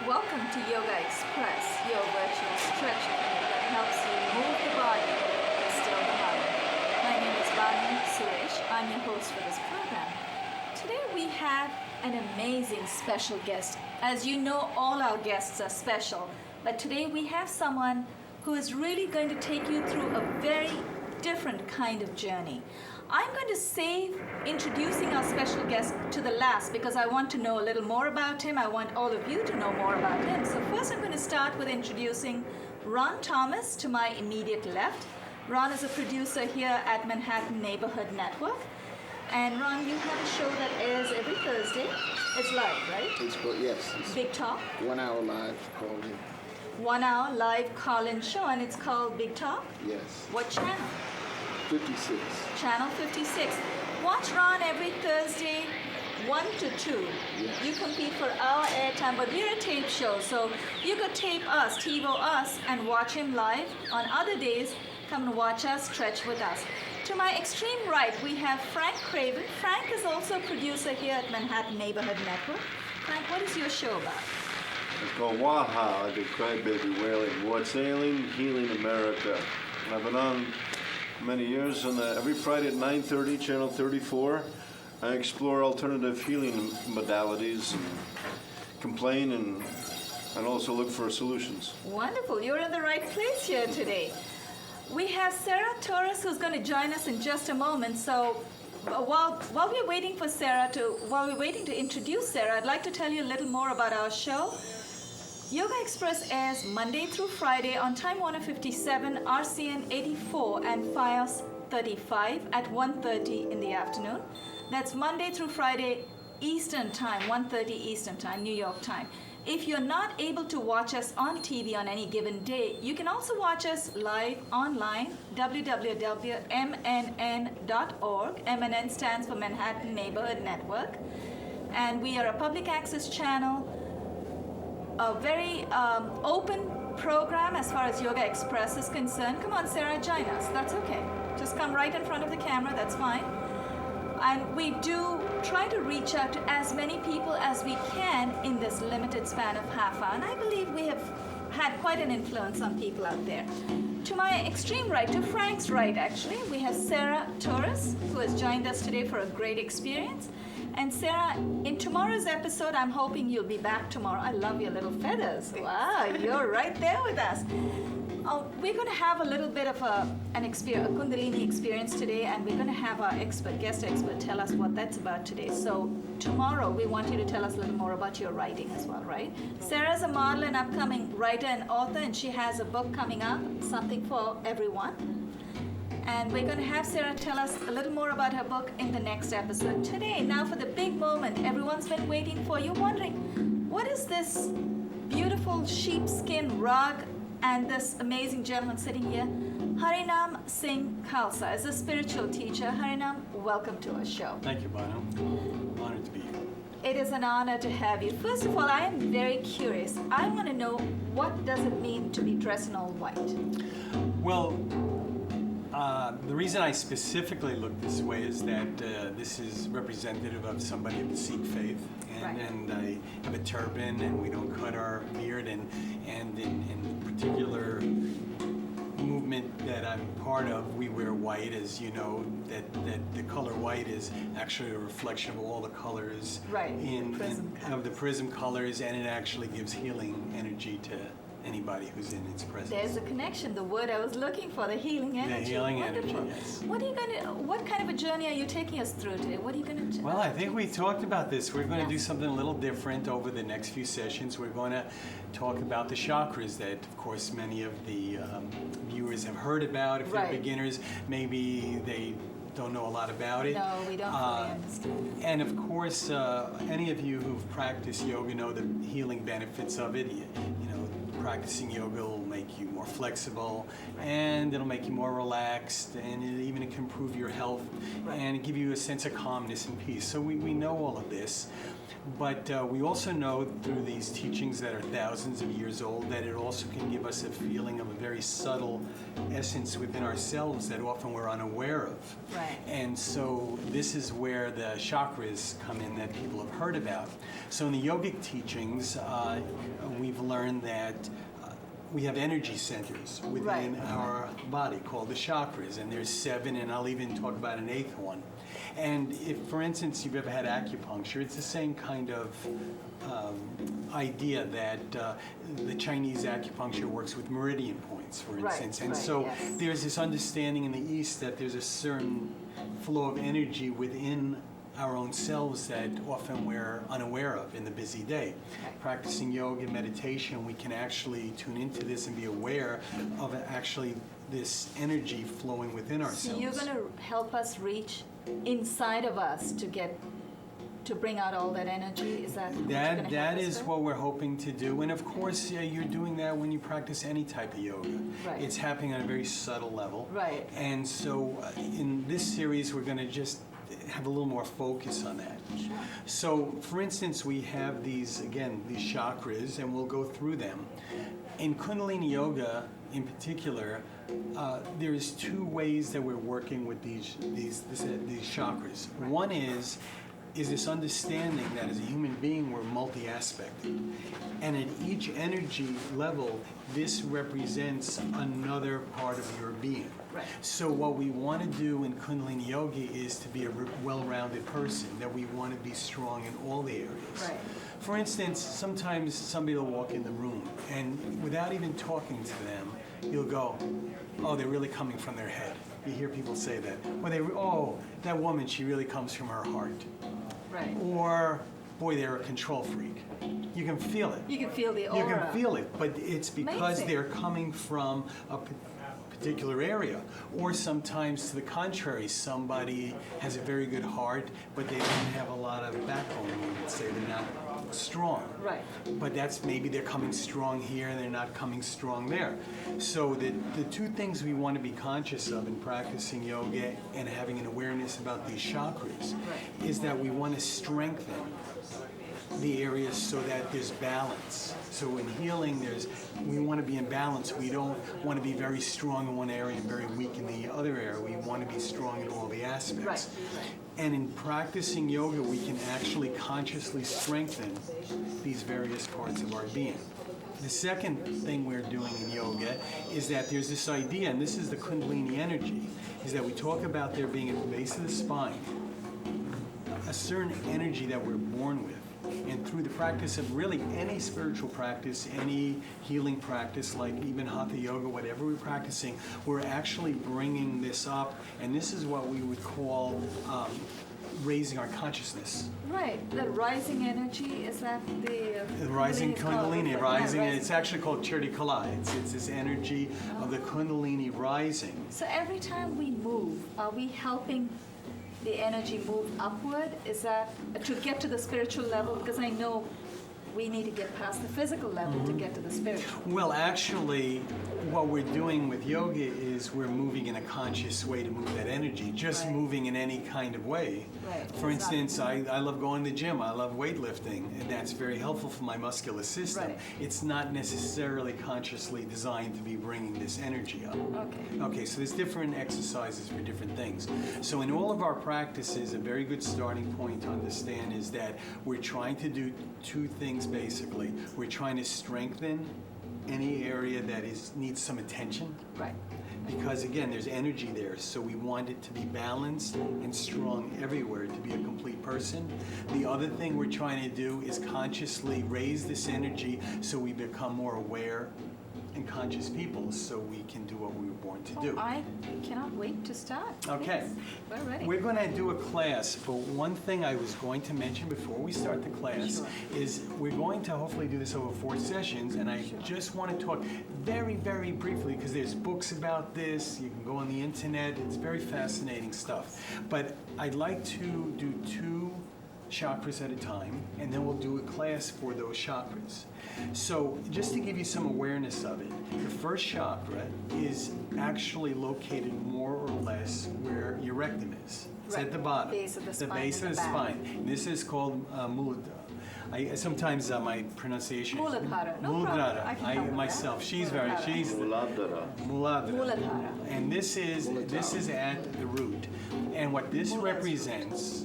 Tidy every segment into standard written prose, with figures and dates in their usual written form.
Welcome to Yogaxpress, your virtual stretch clinic that helps you move the body and still the mind. My name is Suresh. I'm your host for this program. Today we have an amazing special guest. As you know, all our guests are special, but today we have someone who is really going to take you through a very different kind of journey. I'm going to save introducing our special guest to the last because I want to know a little more about him. I want all of you to know more about him. So first I'm going to start with introducing Ron Thomas to my immediate left. Ron is a producer here at Manhattan Neighborhood Network. And Ron, you have a show that airs every Thursday. It's live, right? Yes. It's Big Talk. 1 hour live call-in. 1 hour live call-in show, and it's called Big Talk? Yes. What channel? 56. Channel 56. Watch Ron every Thursday, 1 to 2. Yes. You compete for our airtime, but we're a tape show, so you could tape us, TiVo us, and watch him live. On other days, come and watch us, stretch with us. To my extreme right, we have Frank Craven. Frank is also a producer here at Manhattan Neighborhood Network. Frank, what is your show about? It's called Waha, like a crybaby wailing, ward sailing, healing America. And I've been on many years, and every Friday at 9:30, Channel 34, I explore alternative healing modalities and complain and also look for solutions. Wonderful. You're in the right place here today. We have Sarah Torres who's going to join us in just a moment. So while we're waiting to introduce Sarah, I'd like to tell you a little more about our show. Yogaxpress airs Monday through Friday on Time Warner 57, RCN 84, and FiOS 35 at 1:30 in the afternoon. That's Monday through Friday Eastern Time, 1:30 Eastern Time, New York time. If you're not able to watch us on TV on any given day, you can also watch us live online, www.mnn.org. MNN stands for Manhattan Neighborhood Network. And we are a public access channel, a very open program as far as Yogaxpress is concerned. Come on, Sarah, join us. That's okay. Just come right in front of the camera. That's fine. And we do try to reach out to as many people as we can in this limited span of half hour. And I believe we have had quite an influence on people out there. To my extreme right, to Frank's right actually, we have Sarah Torres, who has joined us today for a great experience. And Sarah, in tomorrow's episode, I'm hoping you'll be back tomorrow. I love your little feathers. Wow, you're right there with us. We're going to have a little bit of a Kundalini experience today, and we're going to have our guest expert tell us what that's about today. So tomorrow, we want you to tell us a little more about your writing as well, right? Sarah's a model and upcoming writer and author, and she has a book coming up, Something for Everyone. And we're going to have Sarah tell us a little more about her book in the next episode today. Now for the big moment everyone's been waiting for. You're wondering, what is this beautiful sheepskin rug and this amazing gentleman sitting here? Harinam Singh Khalsa is a spiritual teacher. Harinam, welcome to our show. Thank you, Banu. Honored to be here. It is an honor to have you. First of all, I am very curious. I want to know, what does it mean to be dressed in all white? Well, the reason I specifically look this way is that this is representative of somebody of the Sikh faith, and I have a turban, and we don't cut our beard, and in the particular movement that I'm part of, we wear white, as you know, that the color white is actually a reflection of all the colors of the prism colors, and it actually gives healing energy anybody who's in its presence. There's a connection, the word I was looking for, the healing energy. healing Wonderful. energy, yes. What kind of a journey are you taking us through today? What are you going to Well, I think we talked about this. We're going to do something a little different over the next few sessions. We're going to talk about the chakras that, of course, many of the viewers have heard about. If they're Right. beginners, maybe they don't know a lot about it. No, we don't fully understand. And of course, any of you who've practiced yoga know the healing benefits of it. You know, practicing yoga will make you more flexible, and it'll make you more relaxed, and it even can improve your health, and give you a sense of calmness and peace. So we know all of this. But we also know through these teachings that are thousands of years old that it also can give us a feeling of a very subtle essence within ourselves that often we're unaware of. Right. And so this is where the chakras come in that people have heard about. So in the yogic teachings, we've learned that we have energy centers within our body called the chakras, and there's 7, and I'll even talk about an 8th one. And if, for instance, you've ever had acupuncture, it's the same kind of idea that the Chinese acupuncture works with meridian points, for instance. And so there's this understanding in the East that there's a certain flow of energy within our own selves that often we're unaware of in the busy day. Practicing yoga and meditation, we can actually tune into this and be aware of actually this energy flowing within ourselves. So you're going to help us reach inside of us to bring out all that energy? Is that That is what we're hoping to do. And of course, you're doing that when you practice any type of yoga. Right. It's happening on a very subtle level. Right. And so in this series, we're going to just have a little more focus on that. Sure. So, for instance, we have these chakras, and we'll go through them. In Kundalini Yoga, in particular, there's 2 ways that we're working with these chakras. One is this understanding that as a human being, we're multi-aspected. And at each energy level, this represents another part of your being. Right. So what we want to do in Kundalini Yoga is to be a well-rounded person, that we want to be strong in all the areas. Right. For instance, sometimes somebody will walk in the room, and without even talking to them, you'll go, oh, they're really coming from their head. You hear people say that. Or that woman, she really comes from her heart. Right. Or, boy, they're a control freak. You can feel it. You can feel the aura. You can feel it, but it's because Amazing. they're coming from a particular area. Or sometimes, to the contrary, somebody has a very good heart, but they don't have a lot of backbone. We would say they're not strong. Right. But that's maybe they're coming strong here and they're not coming strong there. So the 2 things we want to be conscious of in practicing yoga and having an awareness about these chakras is that we want to strengthen the areas so that there's balance. So in healing, we want to be in balance. We don't want to be very strong in one area and very weak in the other area. We want to be strong in all the aspects. Right. And in practicing yoga, we can actually consciously strengthen these various parts of our being. The second thing we're doing in yoga is that there's this idea, and this is the Kundalini energy, is that we talk about there being at the base of the spine a certain energy that we're born with. And through the practice of really any spiritual practice, any healing practice, like even Hatha Yoga, whatever we're practicing, we're actually bringing this up, and this is what we would call raising our consciousness. Right. The rising energy, is that the Rising Kundalini, rising, rising. it's actually called Chirti Kala. It's this energy of the Kundalini rising. So every time we move, are we helping the energy move upward? Is that to get to the spiritual level? Because I know we need to get past the physical level to get to the spiritual. Well, actually, what we're doing with yoga is we're moving in a conscious way to move that energy, just moving in any kind of way. Right. For instance, I love going to the gym. I love weightlifting, and that's very helpful for my muscular system. Right. It's not necessarily consciously designed to be bringing this energy up. Okay. Okay, so there's different exercises for different things. So in all of our practices, a very good starting point to understand is that we're trying to do 2 things basically. We're trying to strengthen any area that needs some attention. Right. Because again, there's energy there, so we want it to be balanced and strong everywhere to be a complete person. The other thing we're trying to do is consciously raise this energy so we become more aware and conscious people, so we can do what we were born to do. I cannot wait to start. Okay. Yes, we're ready. We're going to do a class, but one thing I was going to mention before we start the class Sure. is we're going to hopefully do this over 4 sessions, and I just want to talk very, very briefly, because there's books about this, you can go on the internet, it's very fascinating stuff. But I'd like to do 2 chakras at a time, and then we'll do a class for those chakras. So just to give you some awareness of it, the first chakra is actually located more or less where your rectum is. It's Right. at the bottom. Base of the spine base in of the the back. spine. This is called Muladhara. Sometimes my pronunciation. Muladhara. No problem. Muladhara. I can help with myself. that. She's Muladhara. Muladhara. Muladhara. And this is at the root. And what this Mula's represents,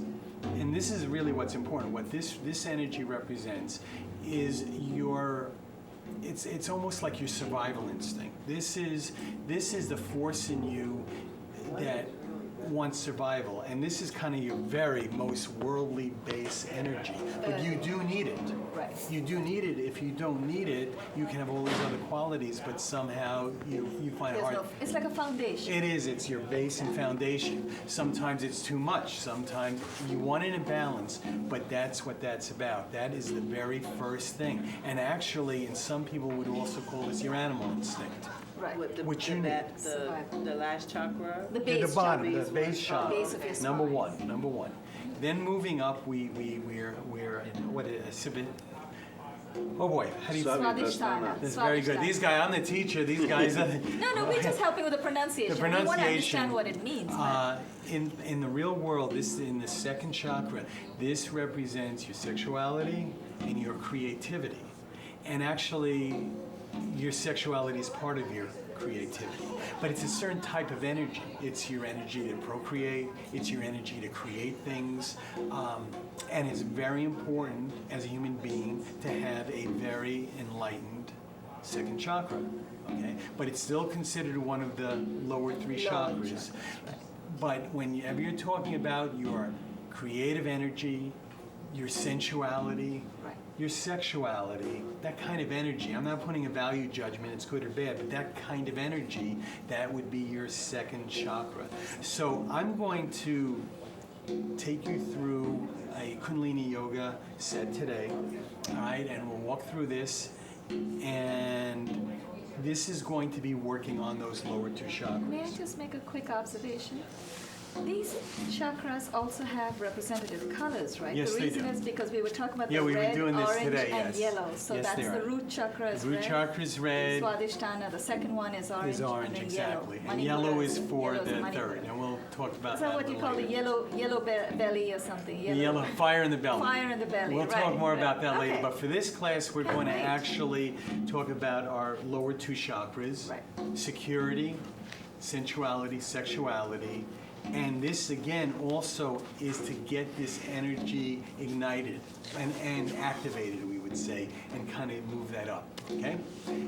and this is really what's important, what this energy represents is it's almost like your survival instinct. This is the force in you that wants survival, and this is kind of your very most worldly base energy. But you do need it. Right. You do need it. If you don't need it, you can have all these other qualities, but somehow you find it There's hard. no, it's like a foundation. It is. It's your base and foundation. Sometimes it's too much. Sometimes you want it in balance, but that's what that's about. That is the very first thing. And actually, and some people would also call this your animal instinct. Right. With the, Which the, you that, need. the last chakra. The At base. the bottom, chakra. the base chakra. Base of your Number spine. one. Then moving up, we're in what is it? Oh boy, how do you? Svadhisthana. That's very good. These guys, I'm the teacher. These guys. No, we're just helping with the pronunciation. The We want to pronunciation. understand what it means. man. In the real world, this in the second chakra, this represents your sexuality and your creativity. And actually, your sexuality is part of your creativity. But it's a certain type of energy. It's your energy to procreate. It's your energy to create things. And it's very important as a human being to have a very enlightened second chakra. Okay? But it's still considered one of the lower 3 chakras. But whenever you're talking about your creative energy, your sensuality, Right. your sexuality, that kind of energy, I'm not putting a value judgment, it's good or bad, but that kind of energy, that would be your second chakra. So I'm going to take you through a Kundalini Yoga set today, all right, and we'll walk through this, and this is going to be working on those lower 2 chakras. May I just make a quick observation? These chakras also have representative colors, right? Yes, the they reason do. is because we were talking about Yeah, the we were red, doing this orange, today, and yes. yellow. So Yes, that's they the are. root chakra is The root red. chakra is red. Swadhisthana, the second one is orange. Is orange, and then exactly. Yellow. And yellow is for Yellow the Manipura. third, and we'll talk about Is that that what a you little call the later. yellow belly or something? The yellow fire in the belly. Fire in the belly, We'll talk right, more right. about that later. Okay. But for this class, we're Can't going to wait. actually talk about our lower 2 chakras, Right. security, sensuality, sexuality. And this, again, also is to get this energy ignited and activated, we would say, and kind of move that up. Okay?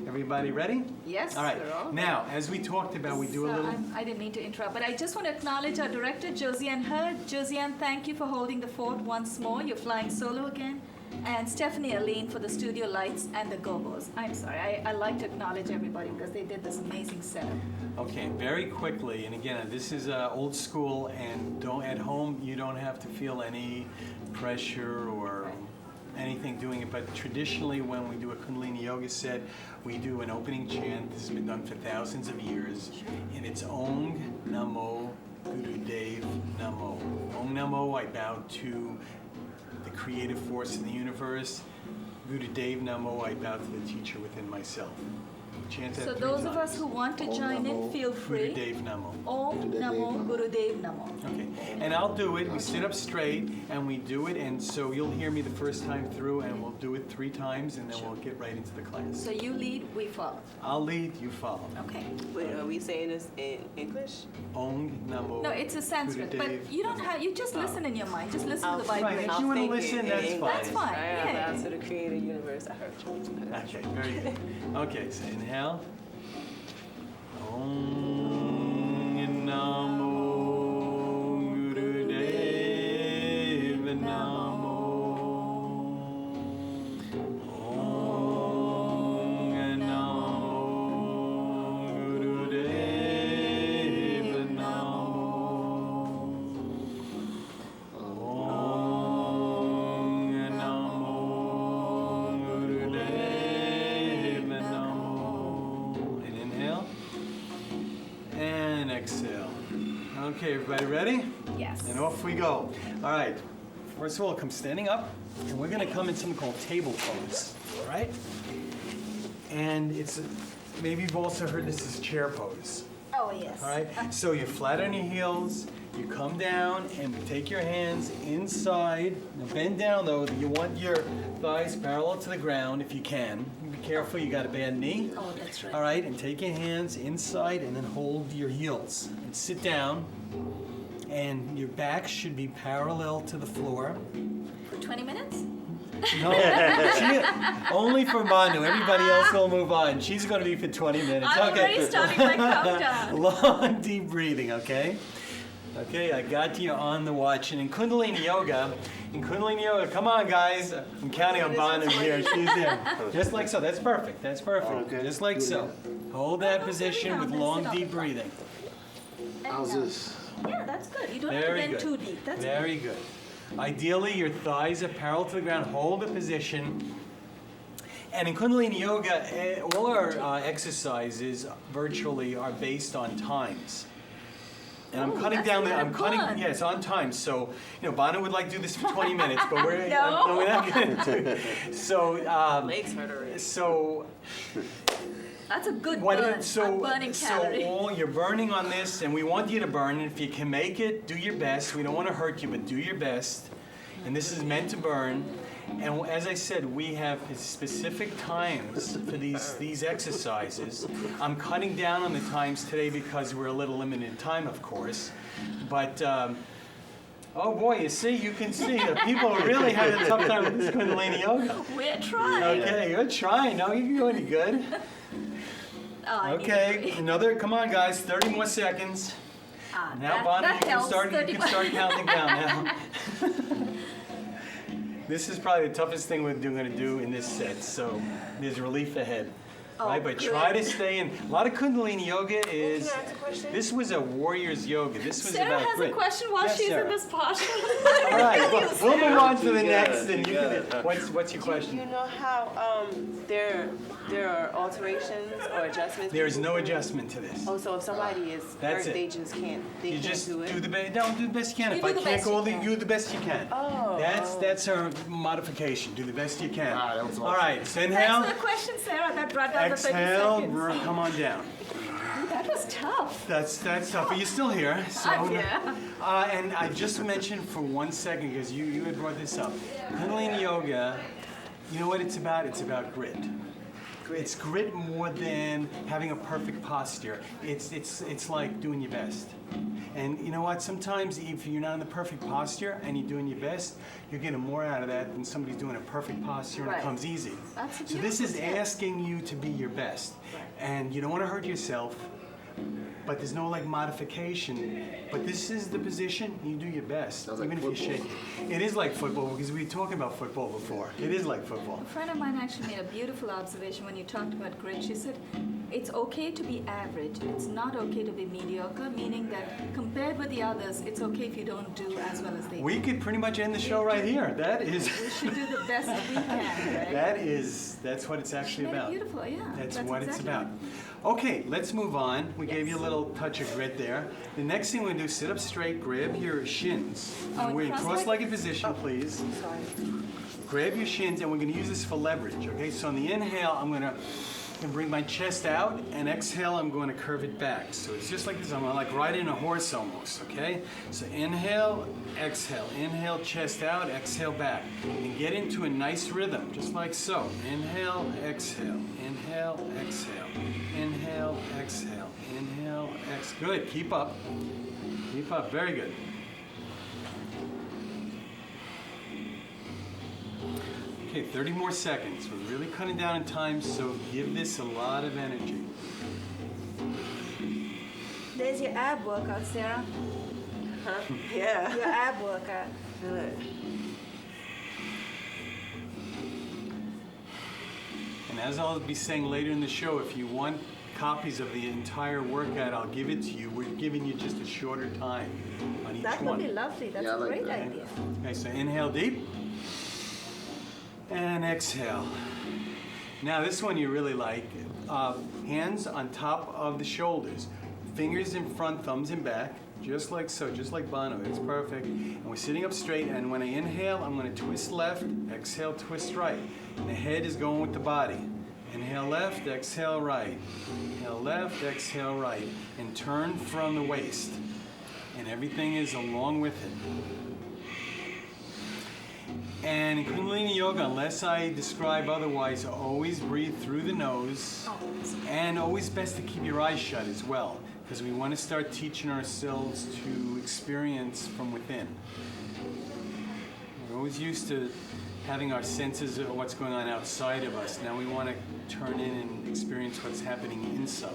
Everybody ready? Yes, All right. we're all Now, as we talked about, we do a little... I didn't mean to interrupt, but I just want to acknowledge our director, Josiane Hurd. Josiane, thank you for holding the fort once more. You're flying solo again. And Stephanie Aline for the studio lights and the gobos. I'm sorry, I like to acknowledge everybody because they did this amazing setup. Okay, very quickly, and again, this is old school, and at home, you don't have to feel any pressure or anything doing it, but traditionally when we do a Kundalini Yoga set, we do an opening chant. This has been done for thousands of years, and it's Om Namo Gurudev Namo. Om Namo, I bow to the creative force in the universe. Gurudev Namo, I bow to the teacher within myself. Chant that So 3 those of times. us who want to Om join in, Namo feel free. Gurudev Namo. Om Namo Gurudev Namo. Okay, and I'll do it. We sit up straight and we do it, and so you'll hear me the first time through, and we'll do it 3 times, and then we'll get right into the class. So you lead, we follow. I'll lead, you follow. Okay. Wait, are we saying this in English? Om Namo. No, it's a Sanskrit, but Gurudev you don't have. You just listen in your mind. Just listen to the I'll- Right, vibration. if you want to think listen, in that's English. fine. That's fine. I Yeah. bow to the creator universe. first. I heard you. Okay, very good. Okay, so inhale. Om Namo Gurudev Namo. Om Namo Gurudev Namo. Om Namo Gurudev Namo. And inhale. And exhale. Okay, everybody ready? Yes. And off we go. All right. First of all, come standing up, and we're going to come in something called table pose. All right? And it's maybe you've also heard this as chair pose. Oh, yes. All right? So you're flat on your heels, you come down, and take your hands inside. Now bend down, though. You want your thighs parallel to the ground if you can. Be careful, you got a bad knee. Oh, that's right. All right, and take your hands inside and then hold your heels. And sit down, and your back should be parallel to the floor. For 20 minutes? No, only for Manu. Everybody else will move on. She's going to be for 20 minutes. I'm Okay. already starting my countdown. Long, deep breathing, okay? Okay, I got you on the watch. And in Kundalini Yoga, come on, guys. I'm counting on Banu here. She's in. Just like so. That's perfect. That's perfect. Okay. Just like so. Hold that position with long, deep breathing. How's this? Yeah, that's good. You don't have to Very bend good. too deep. That's Very good. Ideally, your thighs are parallel to the ground. Hold the position. And in Kundalini Yoga, all our exercises virtually are based on times. And I'm Ooh, cutting that's down a the, lot I'm of cutting, fun. yeah, it's on time. So, Banu would like to do this for 20 minutes, but we're, No. we're not going to do it. So, Legs hurt already. so That's a good what burn. it- so, I'm burning calories. all you're burning on this, and we want you to burn. And if you can make it, do your best. We don't want to hurt you, but do your best. And this is meant to burn. And as I said, we have specific times for these exercises. I'm cutting down on the times today because we're a little limited in time, of course. But oh boy, you can see that people really had a tough time with this Kundalini Yoga. We're trying. Okay, you're trying. No, you're doing good. Oh, I need a Okay, break. another, come on guys, 30 more seconds. Now, Bonnie, you can start counting down now. This is probably the toughest thing we're going to do in this set, so there's relief ahead. Oh, Right, but good. try to stay in. A lot of Kundalini Yoga is, Can I ask a question? this was a warrior's yoga. This was Sarah about has grit. a question while Yes, she's Sarah. in this posture. All right, we'll move on to the You got next, it, and you you got can, it. what's your You question? know how there are alterations or adjustments? There is no adjustment to this. Oh, so if somebody is That's hurt, it. they just can't. They You can't just do it. do the best. No, do the best you can. You If do I the can't best go, you then can. do the best you can. Oh. That's our modification. Do the best you can. Ah, that was All awesome. right, so Thanks inhale, for the question, Sarah. That brought down the 30 exhale, seconds. come on down. Ooh, that was tough. That's tough, but you're still here. So, I'm here. and I just mentioned for 1 second because you had brought this up. Kundalini Yoga, you know what it's about? It's about grit. It's grit more than having a perfect posture. It's like doing your best. And you know what? Sometimes if you're not in the perfect posture and you're doing your best, you're getting more out of that than somebody's doing a perfect posture and Right. it comes easy. That's a So this is beautiful tip. asking you to be your best. Right. And you don't want to hurt yourself, but there's no like modification. But this is the position, you do your best, Sounds like even if you're football. shaky. It is like football because we were talking about football before. It is like football. A friend of mine actually made a beautiful observation when you talked about grit. She said, it's okay to be average. It's not okay to be mediocre, meaning that compared with the others, it's okay if you don't do as well as they do. We could pretty much end the show right here. That is, We should do the best we can, right? that's what it's She actually made it about. beautiful, yeah. That's what it's exactly about. right. Okay, let's move on. We gave you a Yes. little touch of grit there. The next thing we're gonna do, sit up straight, grab your shins. Oh, We're in cross-legged? cross-legged position, please. Sorry. Grab your shins, and we're gonna use this for leverage, okay? So on the inhale, I'm gonna bring my chest out, and exhale, I'm going to curve it back. So it's just like this. I'm like riding a horse almost, okay? So inhale, chest out, exhale back. And get into a nice rhythm, just like so. Inhale, exhale, inhale, exhale, inhale, exhale, inhale, exhale. Good, keep up. Keep up, very good. Okay, 30 more seconds. We're really cutting down in time, so give this a lot of energy. There's your ab workout, Sarah. Huh? Yeah. Your ab workout. Good. And as I'll be saying later in the show, if you want copies of the entire workout, I'll give it to you. We're giving you just a shorter time on each That one. would be lovely. That's Yeah, I a like great that. idea. Okay, so inhale deep and exhale. Now this one you really like. Hands on top of the shoulders, fingers in front, thumbs in back, just like so, just like Bono. It's perfect. And we're sitting up straight, and when I inhale, I'm going to twist left, exhale, twist right. And the head is going with the body. Inhale left, exhale right. Inhale left, exhale right. And turn from the waist. And everything is along with it. And in Kundalini Yoga, unless I describe otherwise, always breathe through the nose. And always best to keep your eyes shut as well, because we want to start teaching ourselves to experience from within. We're always used to having our senses of what's going on outside of us. Now we want to turn in and experience what's happening inside.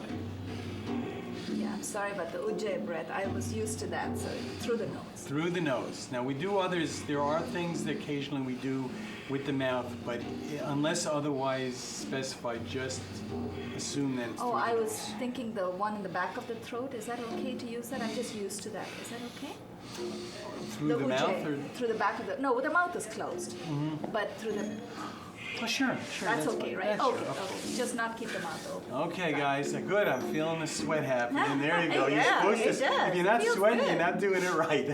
Yeah, I'm sorry about the Ujjayi breath. I was used to that, so through the nose. Through the nose. Now we do others, there are things that occasionally we do with the mouth, but unless otherwise specified, just assume that it's Oh, through the I was nose. thinking the one in the back of the throat. Is that okay to use that? I'm just used to that. Is that okay? Through the mouth Ujjayi, or? through the back of the. No, the mouth is closed. But through the. Oh, sure. That's okay, fine. right? Yeah, sure, Okay, of course. okay. Just not keep the mouth open. Okay, guys, good. I'm feeling the sweat happening. There you go. You're Yeah, supposed to. it does. If you're not Feels sweating, good. you're not doing it right.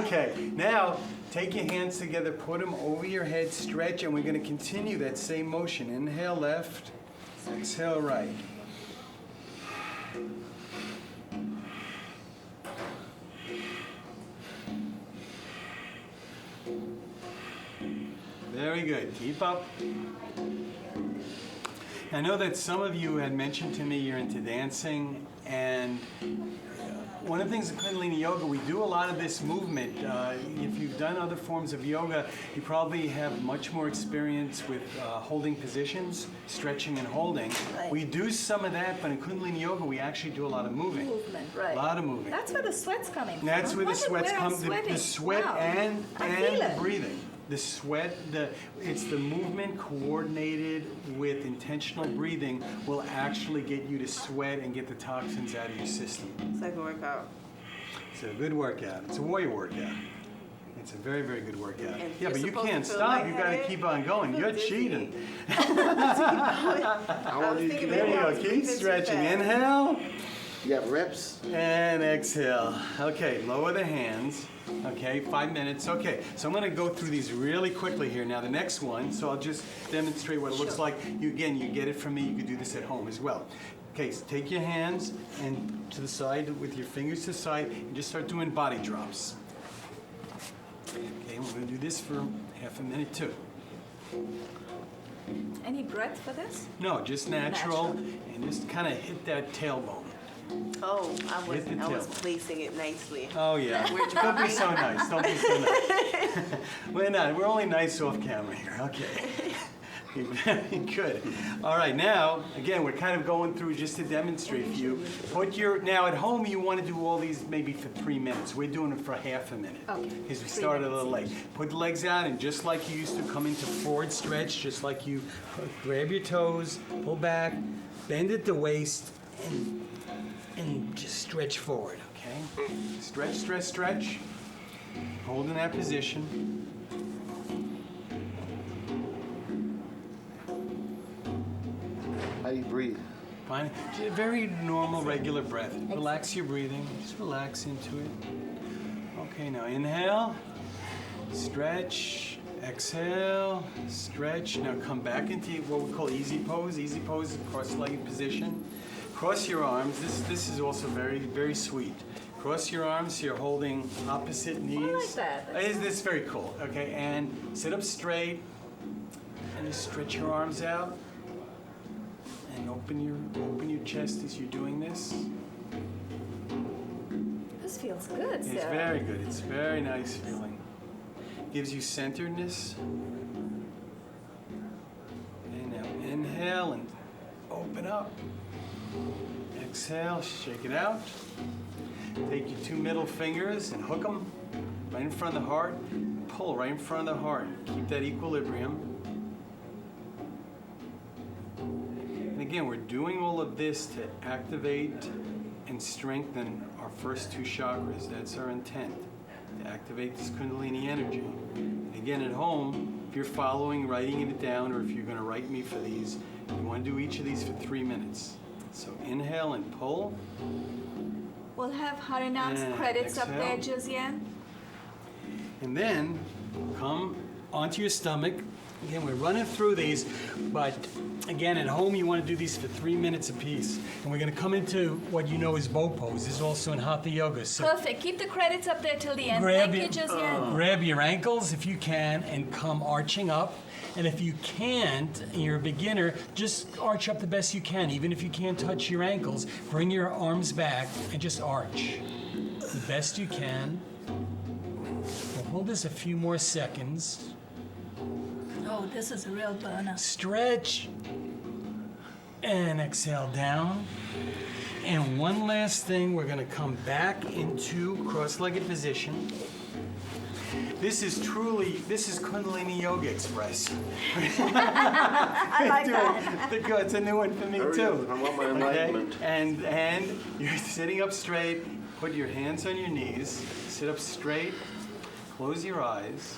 Okay, now take your hands together, put them over your head, stretch, and we're going to continue that same motion. Inhale left, exhale right. Very good. Keep up. I know that some of you had mentioned to me you're into dancing, and one of the things in Kundalini Yoga, we do a lot of this movement. If you've done other forms of yoga, you probably have much more experience with holding positions, stretching and holding. Right. We do some of that, but in Kundalini Yoga, we actually do a lot of moving. Movement, right. A lot of moving. That's where the sweat's coming from. That's where the Wonder sweats I'm come. sweating. The sweat Wow. and I feel the it. breathing. The sweat, it's the movement coordinated with intentional breathing will actually get you to sweat and get the toxins out of your system. It's like a workout. It's a good workout. It's a warrior workout. It's a very, very good workout. And Yeah, you're but you supposed can't to feel stop. You got to lightheaded. keep on going. I You're feel cheating. dizzy. How long do you thinking do There you maybe I go. was Keep moving too stretching. fast. Inhale. You have reps? And exhale. Okay, lower the hands. Okay, 5 minutes. Okay, so I'm going to go through these really quickly here. Now the next one, so I'll just demonstrate what it looks like. You get it from me. You can do this at home as well. Okay, so take your hands and to the side with your fingers to the side and just start doing body drops. Okay, we're going to do this for half a minute too. Any breath for this? No, just natural. And just kind of hit that tailbone. Oh, I was tail. placing it nicely. Oh yeah. Don't be so nice. Don't be so nice. We're not. We're only nice off camera here. Okay. Very good. All right. Now, again, we're kind of going through just to demonstrate for you. Now at home, you want to do all these maybe for 3 minutes. We're doing it for half a minute. Okay. Because we 3 started a minutes little late. Put the legs out, and just like you used to, come into forward stretch. Just like you grab your toes, pull back, bend at the waist, and just stretch forward, okay? Stretch, stretch, stretch. Hold in that position. How do you breathe? Fine. Just very normal, regular breath. Relax your breathing. Just relax into it. Okay, now inhale. Stretch. Exhale. Stretch. Now come back into what we call easy pose. Easy pose is cross-legged position. Cross your arms. This is also very, very sweet. Cross your arms. You're holding opposite knees. like that. It's very cool. Okay, and sit up straight. And just stretch your arms out. And open your chest as you're doing this. This feels good, It's Sarah. very good. It's very nice feeling. Gives you centeredness. out. Exhale, shake it out. Take your 2 middle fingers and hook them right in front of the heart. Pull right in front of the heart. Keep that equilibrium. And again, we're doing all of this to activate and strengthen our first 2 chakras. That's our intent, to activate this Kundalini energy. Again, at home, if you're following, writing it down, or if you're going to write me for these, you want to do each of these for 3 minutes. So inhale and pull. We'll have Harinam's And credits up there, exhale. Josiane. And then come onto your stomach. Again, we're running through these, but again, at home, you want to do these for 3 minutes apiece. And we're going to come into what you know as bow pose. This is also in Hatha Yoga. So Perfect. Keep the credits up there till the end. Grab Thank you, your- Josiane. grab your ankles if you can and come arching up. And if you can't, and you're a beginner, just arch up the best you can. Even if you can't touch your ankles, bring your arms back and just arch the best you can. We'll hold this a few more seconds. Oh, this is a real burner. Stretch and exhale down. And one last thing, we're going to come back into cross-legged position. This is Kundalini Yogaxpress. I like that. It's a new one for me Hurry too. up, I want my Okay? enlightenment. And you're sitting up straight. Put your hands on your knees. Sit up straight. Close your eyes.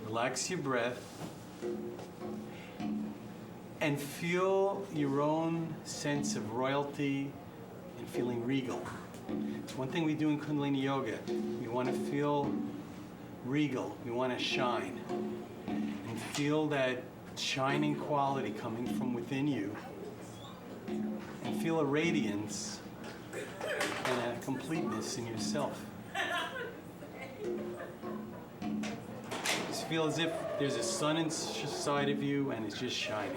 Relax your breath. And feel your own sense of royalty and feeling regal. It's one thing we do in Kundalini Yoga. We want to feel regal. We want to shine. And feel that shining quality coming from within you. And feel a radiance and a completeness in yourself. Just feel as if there's a sun inside of you and it's just shining.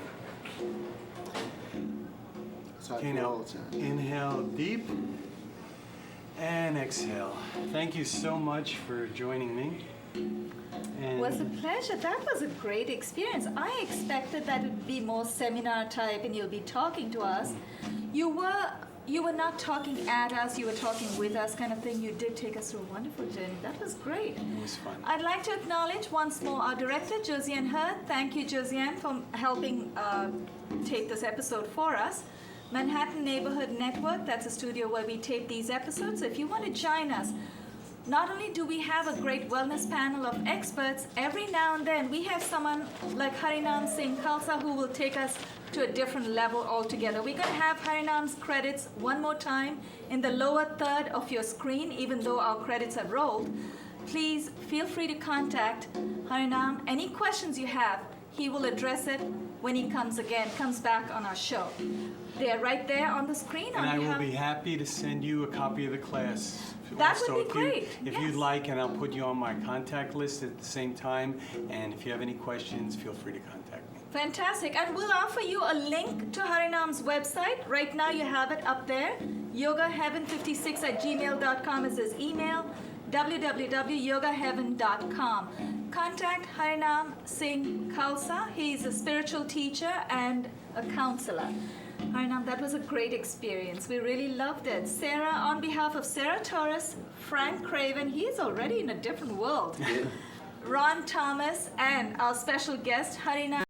So I Okay, feel now all the time. inhale deep and exhale. Thank you so much for joining me. It was a pleasure. That was a great experience. I expected that it would be more seminar type and you'll be talking to us. You were not talking at us, you were talking with us kind of thing. You did take us through a wonderful journey. That was great. It was fun. I'd like to acknowledge once more our director, Josiane Hurd. Thank you, Josiane, for helping tape this episode for us. Manhattan Neighborhood Network, that's a studio where we tape these episodes. So if you want to join us, not only do we have a great wellness panel of experts, every now and then we have someone like Singh Khalsa who will take us to a different level altogether. We're going to have Harinam's credits one more time in the lower third of your screen, even though our credits are rolled. Please feel free to contact Harinam. Any questions you have, he will address it when he comes back on our show. They're right there on the screen. And I will be happy to send you a copy of the class. That would Also, be great, If yes. you'd like, and I'll put you on my contact list at the same time. And if you have any questions, feel free to contact me. Fantastic. And we'll offer you a link to Harinam's website. Right now you have it up there. yogaheaven56@gmail.com is his email. www.yogaheaven.com. Contact Harinam Singh Khalsa. He's a spiritual teacher and a counselor. Harinam, that was a great experience. We really loved it. Sarah, on behalf of Sarah Torres, Frank Craven, he's already in a different world. Ron Thomas, and our special guest, Harinam.